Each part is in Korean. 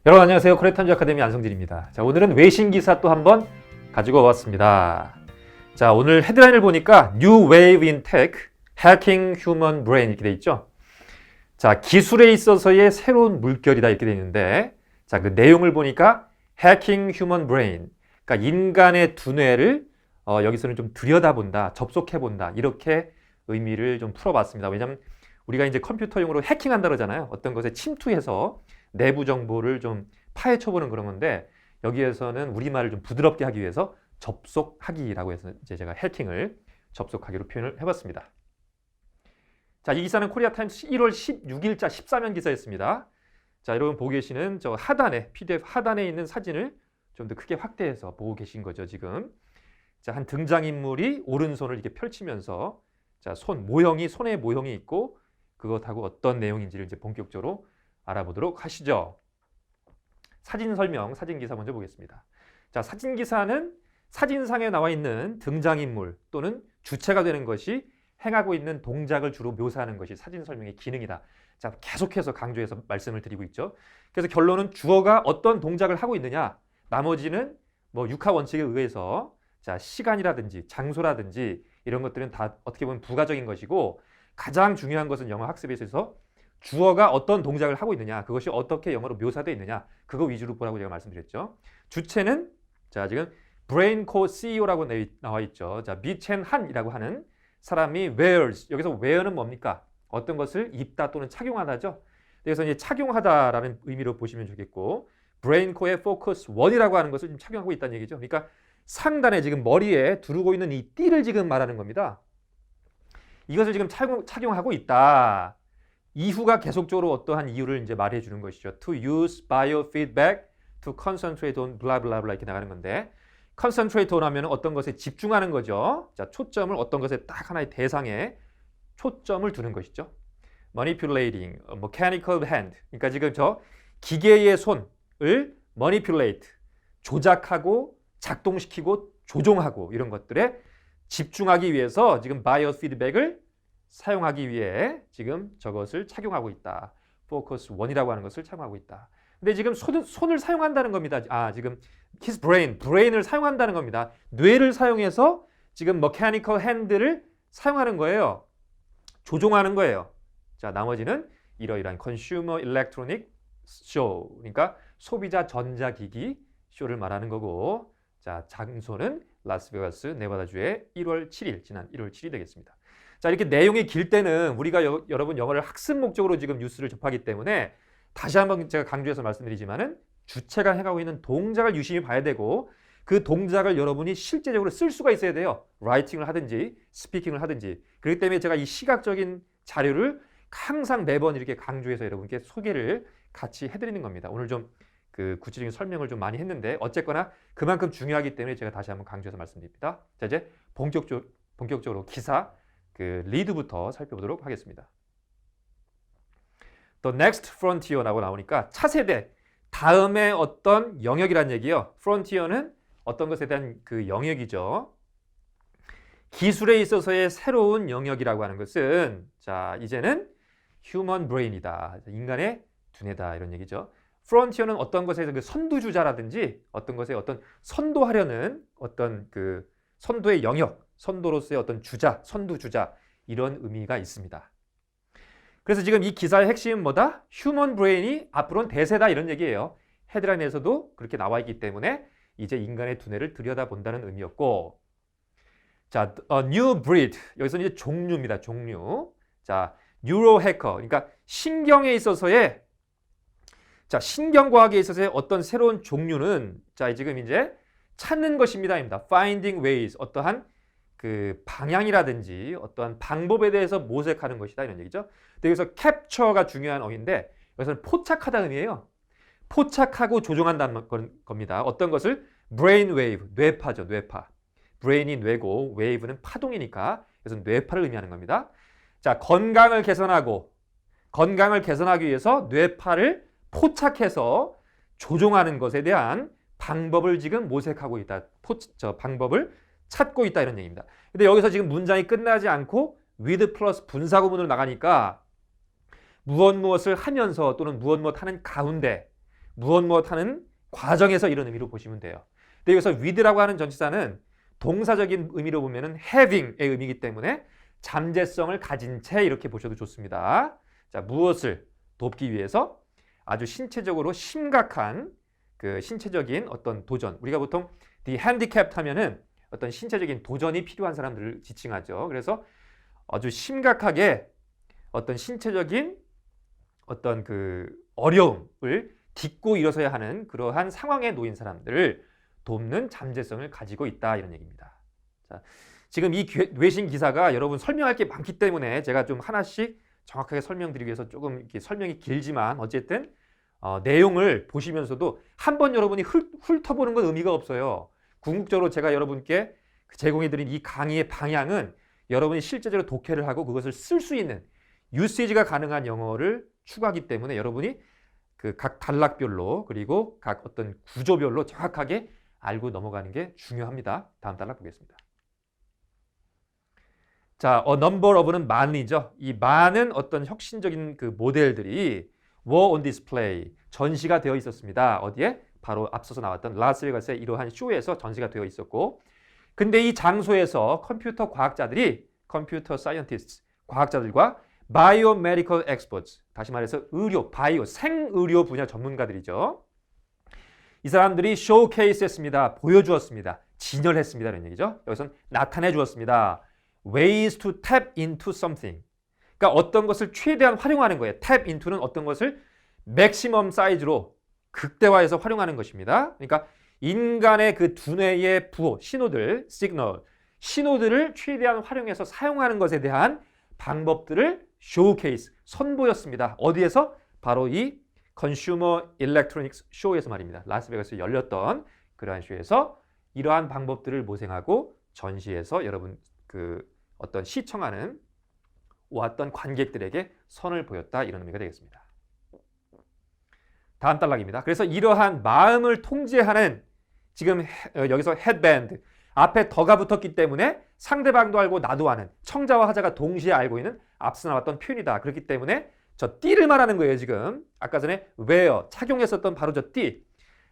여러분 안녕하세요. 코레탄주 아카데미 안성진입니다. 자, 오늘은 외신 기사 또 한번 가지고 왔습니다. 자, 오늘 헤드라인을 보니까 New Wave in Tech, Hacking Human Brain 이렇게 돼 있죠. 자, 기술에 있어서의 새로운 물결이다 이렇게 돼 있는데, 자, 그 내용을 보니까 Hacking Human Brain, 그러니까 인간의 두뇌를 여기서는 좀 들여다본다, 접속해본다 이렇게 의미를 좀 풀어봤습니다. 왜냐하면 우리가 이제 컴퓨터용으로 해킹한다 그러잖아요. 어떤 것에 침투해서 내부 정보를 좀 파헤쳐보는 그런 건데, 여기에서는 우리말을 좀 부드럽게 하기 위해서 접속하기라고 해서 이제 제가 해킹을 접속하기로 표현을 해봤습니다. 자, 이 기사는 코리아타임스 1월 16일자 14면 기사였습니다. 자, 여러분 보고 계시는 저 하단에, PDF 하단에 있는 사진을 좀 더 크게 확대해서 보고 계신 거죠, 지금. 자, 한 등장인물이 오른손을 이렇게 펼치면서, 자, 손의 모형이 있고, 그것하고 어떤 내용인지를 이제 본격적으로 알아보도록 하시죠. 사진 설명, 사진 기사 먼저 보겠습니다. 자, 사진 기사는 사진상에 나와 있는 등장인물 또는 주체가 되는 것이 행하고 있는 동작을 주로 묘사하는 것이 사진 설명의 기능이다. 자, 계속해서 강조해서 말씀을 드리고 있죠. 그래서 결론은 주어가 어떤 동작을 하고 있느냐, 나머지는 뭐 육하 원칙에 의해서 자, 시간이라든지 장소라든지 이런 것들은 다 어떻게 보면 부가적인 것이고, 가장 중요한 것은 영어 학습에 있어서 주어가 어떤 동작을 하고 있느냐, 그것이 어떻게 영어로 묘사되어 있느냐, 그거 위주로 보라고 제가 말씀드렸죠. 주체는 자, 지금 브레인코 CEO라고 나와 있죠. 자, 미첸 한이라고 하는 사람이 wears, 여기서 wear는 뭡니까? 어떤 것을 입다 또는 착용하다죠. 그래서 이제 착용하다라는 의미로 보시면 좋겠고, 브레인코의 focus 1이라고 하는 것을 지금 착용하고 있다는 얘기죠. 그러니까 상단에 지금 머리에 두르고 있는 이 띠를 지금 말하는 겁니다. 이것을 지금 착용하고 있다. 이후가 계속적으로 어떠한 이유를 이제 말해 주는 것이죠. To use biofeedback to concentrate on blah blah blah 이렇게 나가는 건데, concentrate on 하면 어떤 것에 집중하는 거죠. 자, 초점을 어떤 것에 딱 하나의 대상에 초점을 두는 것이죠. manipulating, mechanical hand. 그러니까 지금 저 기계의 손을 manipulate, 조작하고 작동시키고 조종하고 이런 것들에 집중하기 위해서 지금 biofeedback을 사용하기 위해 지금 저것을 착용하고 있다. Focus 1이라고 하는 것을 착용하고 있다. 근데 지금 손을 사용한다는 겁니다. 지금 his brain을 사용한다는 겁니다. 뇌를 사용해서 지금 mechanical hand를 사용하는 거예요. 조종하는 거예요. 자, 나머지는 이러이러한 consumer electronic show, 그러니까 소비자 전자기기 쇼를 말하는 거고, 자, 장소는 라스베가스 네바다주의 1월 7일, 지난 1월 7일 되겠습니다. 자, 이렇게 내용이 길 때는 우리가 여러분 영어를 학습 목적으로 지금 뉴스를 접하기 때문에 다시 한번 제가 강조해서 말씀드리지만은 주체가 행하고 있는 동작을 유심히 봐야 되고, 그 동작을 여러분이 실제적으로 쓸 수가 있어야 돼요. 라이팅을 하든지 스피킹을 하든지. 그렇기 때문에 제가 이 시각적인 자료를 항상 매번 이렇게 강조해서 여러분께 소개를 같이 해드리는 겁니다. 오늘 좀 그 구체적인 설명을 좀 많이 했는데, 어쨌거나 그만큼 중요하기 때문에 제가 다시 한번 강조해서 말씀드립니다. 자, 이제 본격적으로 기사 그 리드부터 살펴보도록 하겠습니다. The next frontier라고 나오니까 차세대, 다음의 어떤 영역이란 얘기예요. frontier는 어떤 것에 대한 그 영역이죠. 기술에 있어서의 새로운 영역이라고 하는 것은, 자, 이제는 human brain이다, 인간의 두뇌다 이런 얘기죠. frontier는 어떤 것에서 그 선두주자라든지 어떤 것에 어떤 선도하려는 어떤 그 선도의 영역, 선도로서의 어떤 주자, 선두주자, 이런 의미가 있습니다. 그래서 지금 이 기사의 핵심은 뭐다? 휴먼 브레인이 앞으로는 대세다 이런 얘기예요. 헤드라인에서도 그렇게 나와 있기 때문에 이제 인간의 두뇌를 들여다본다는 의미였고, 자, a new breed, 여기서는 이제 종류입니다. 종류. 자, 뉴로 해커, 그러니까 신경에 있어서의, 자, 신경과학에 있어서의 어떤 새로운 종류는, 자, 지금 이제 찾는 것입니다. finding ways, 어떠한 그 방향이라든지 어떠한 방법에 대해서 모색하는 것이다 이런 얘기죠. 여기서 capture가 중요한 어휘인데, 여기서는 포착하다는 의미예요. 포착하고 조종한다는 겁니다. 어떤 것을 brain wave, 뇌파죠, 뇌파. brain이 뇌고 wave는 파동이니까 그래서 뇌파를 의미하는 겁니다. 자, 건강을 개선하기 위해서 뇌파를 포착해서 조종하는 것에 대한 방법을 지금 모색하고 있다. 방법을 찾고 있다 이런 얘기입니다. 근데 여기서 지금 문장이 끝나지 않고 with 플러스 분사구문으로 나가니까 무엇을 하면서 또는 무엇 하는 가운데 무엇 하는 과정에서 이런 의미로 보시면 돼요. 근데 여기서 with라고 하는 전치사는 동사적인 의미로 보면은 having의 의미이기 때문에 잠재성을 가진 채 이렇게 보셔도 좋습니다. 자, 무엇을 돕기 위해서 아주 신체적으로 심각한 그 신체적인 어떤 도전. 우리가 보통 the handicapped 하면은 어떤 신체적인 도전이 필요한 사람들을 지칭하죠. 그래서 아주 심각하게 어떤 신체적인 어떤 그 어려움을 딛고 일어서야 하는 그러한 상황에 놓인 사람들을 돕는 잠재성을 가지고 있다 이런 얘기입니다. 자, 지금 이 외신 기사가 여러분 설명할 게 많기 때문에 제가 좀 하나씩 정확하게 설명드리기 위해서 조금 이렇게 설명이 길지만 어쨌든 내용을 보시면서도 한번 여러분이 훑어보는 건 의미가 없어요. 궁극적으로 제가 여러분께 제공해드린 이 강의의 방향은 여러분이 실제적으로 독해를 하고 그것을 쓸 수 있는 유세이지가 가능한 영어를 추구하기 때문에 여러분이 그 각 단락별로 그리고 각 어떤 구조별로 정확하게 알고 넘어가는 게 중요합니다. 다음 단락 보겠습니다. 자, a number of는 많이죠. 이 많은 어떤 혁신적인 그 모델들이 were on display, 전시가 되어 있었습니다. 어디에? 바로 앞서서 나왔던 라스베가스의 이러한 쇼에서 전시가 되어 있었고, 근데 이 장소에서 컴퓨터 사이언티스트, 과학자들과 biomedical experts, 다시 말해서 의료, 바이오, 생의료 분야 전문가들이죠. 이 사람들이 쇼케이스 했습니다. 보여주었습니다. 진열했습니다. 이런 얘기죠. 여기서는 나타내 주었습니다. ways to tap into something. 그러니까 어떤 것을 최대한 활용하는 거예요. tap into는 어떤 것을 맥시멈 사이즈로 극대화해서 활용하는 것입니다. 그러니까 인간의 그 두뇌의 부호, 신호들, 시그널, 신호들을 최대한 활용해서 사용하는 것에 대한 방법들을 쇼케이스, 선보였습니다. 어디에서? 바로 이 컨슈머 일렉트로닉스 쇼에서 말입니다. 라스베가스에 열렸던 그러한 쇼에서 이러한 방법들을 모색하고 전시해서 여러분 그 어떤 시청하는 왔던 관객들에게 선을 보였다 이런 의미가 되겠습니다. 다음 단락입니다. 그래서 이러한 마음을 통제하는 지금 여기서 헤드밴드 앞에 더가 붙었기 때문에 상대방도 알고 나도 아는 청자와 하자가 동시에 알고 있는 앞서 나왔던 표현이다. 그렇기 때문에 저 띠를 말하는 거예요. 지금 아까 전에 wear 착용했었던 바로 저 띠.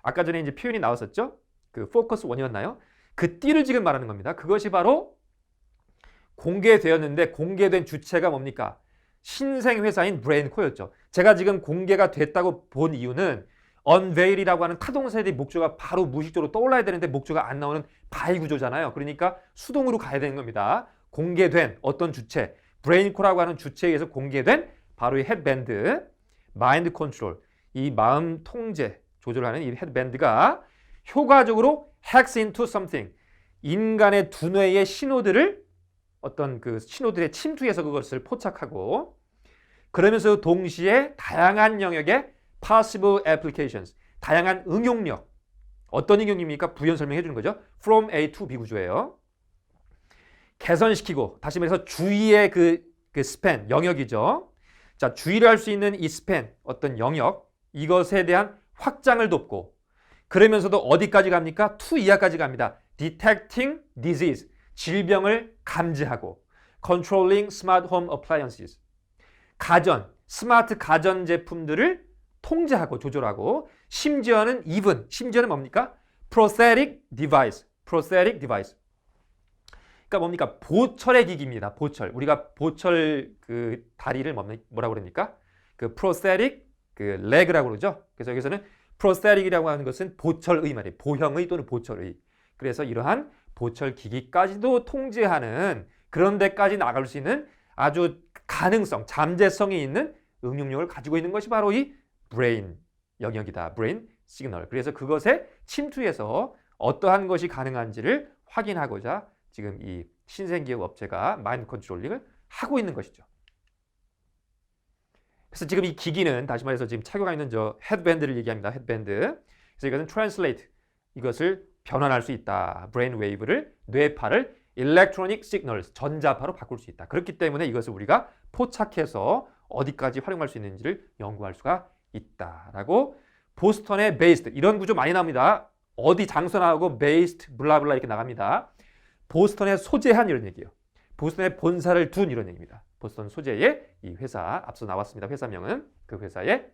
아까 전에 이제 표현이 나왔었죠. 그 포커스 1이었나요? 그 띠를 지금 말하는 겁니다. 그것이 바로 공개되었는데 공개된 주체가 뭡니까? 신생 회사인 브레인코였죠. 제가 지금 공개가 됐다고 본 이유는 unveil이라고 하는 타동사의 목조가 바로 무의식적으로 떠올라야 되는데 목조가 안 나오는 바이 구조잖아요. 그러니까 수동으로 가야 되는 겁니다. 공개된 어떤 주체, 브레인코라고 하는 주체에 의해서 공개된 바로 이 헤드밴드, 마인드 컨트롤, 이 마음 통제, 조절하는 이 헤드밴드가 효과적으로 hacks into something, 인간의 두뇌의 신호들을 어떤 그 신호들의 침투해서 그것을 포착하고 그러면서 동시에 다양한 영역의 possible applications, 다양한 응용력, 어떤 응용입니까? 부연 설명해 주는 거죠. from A to B 구조예요. 개선시키고 다시 말해서 주의의 그 스팬, 영역이죠. 자, 주의를 할 수 있는 이 스팬, 어떤 영역, 이것에 대한 확장을 돕고 그러면서도 어디까지 갑니까? to 이하까지 갑니다. detecting disease, 질병을 감지하고 controlling smart home appliances, 가전, 스마트 가전 제품들을 통제하고 조절하고 심지어는 심지어는 뭡니까? prosthetic device. 그러니까 뭡니까? 보철의 기기입니다. 보철. 우리가 보철 그 다리를 뭐라고 그럽니까? 그 prosthetic 그 leg라고 그러죠. 그래서 여기서는 prosthetic이라고 하는 것은 보철의 말이에요. 보형의 또는 보철의. 그래서 이러한 보철 기기까지도 통제하는 그런 데까지 나갈 수 있는 아주 가능성, 잠재성이 있는 응용력을 가지고 있는 것이 바로 이 브레인 영역이다. 브레인 시그널. 그래서 그것에 침투해서 어떠한 것이 가능한지를 확인하고자 지금 이 신생기업 업체가 마인드 컨트롤링을 하고 있는 것이죠. 그래서 지금 이 기기는 다시 말해서 지금 착용하고 있는 저 헤드밴드를 얘기합니다. 헤드밴드. 그래서 이것은 translate, 이것을 변환할 수 있다. 브레인 웨이브를, 뇌파를 electronic signals, 전자파로 바꿀 수 있다. 그렇기 때문에 이것을 우리가 포착해서 어디까지 활용할 수 있는지를 연구할 수가 있다라고 보스턴의 based, 이런 구조 많이 나옵니다. 어디 장소 나오고 based, 블라블라 이렇게 나갑니다. 보스턴에 소재한 이런 얘기예요. 보스턴에 본사를 둔 이런 얘기입니다. 보스턴 소재의 이 회사 앞서 나왔습니다. 회사명은 그 회사의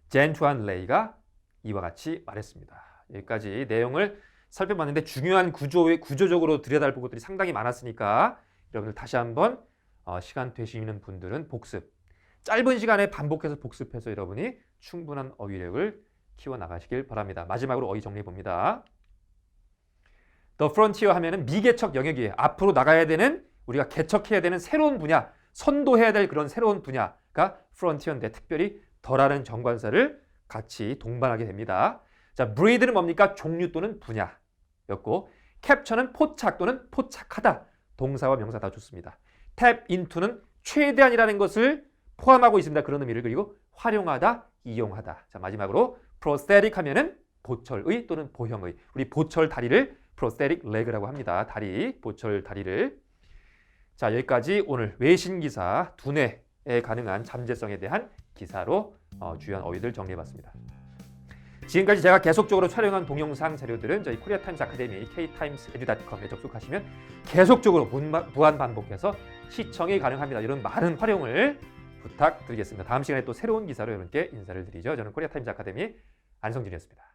젠투안 레이가 이와 같이 말했습니다. 여기까지 내용을 살펴봤는데 중요한 구조적으로 들여다볼 것들이 상당히 많았으니까 여러분들 다시 한번 시간 되시는 분들은 복습. 짧은 시간에 반복해서 복습해서 여러분이 충분한 어휘력을 키워나가시길 바랍니다. 마지막으로 어휘 정리해 봅니다. The frontier 하면은 미개척 영역이에요. 앞으로 나가야 되는, 우리가 개척해야 되는 새로운 분야, 선도해야 될 그런 새로운 분야가 frontier인데 특별히 덜하는 정관사를 같이 동반하게 됩니다. 자, breed는 뭡니까? 종류 또는 분야였고, capture는 포착 또는 포착하다. 동사와 명사 다 좋습니다. tap into는 최대한이라는 것을 포함하고 있습니다. 그런 의미를. 그리고 활용하다, 이용하다. 자, 마지막으로 prosthetic 하면은 보철의 또는 보형의. 우리 보철 다리를 prosthetic leg라고 합니다. 다리, 보철 다리를. 자, 여기까지 오늘 외신 기사 두뇌에 가능한 잠재성에 대한 기사로 주요한 어휘들 정리해봤습니다. 지금까지 제가 계속적으로 촬영한 동영상 자료들은 저희 코리아타임스 아카데미 ktimesedu.com에 접속하시면 계속적으로 무한 반복해서 시청이 가능합니다. 이런 많은 활용을 부탁드리겠습니다. 다음 시간에 또 새로운 기사로 여러분께 인사를 드리죠. 저는 코리아타임스 아카데미 안성준이었습니다.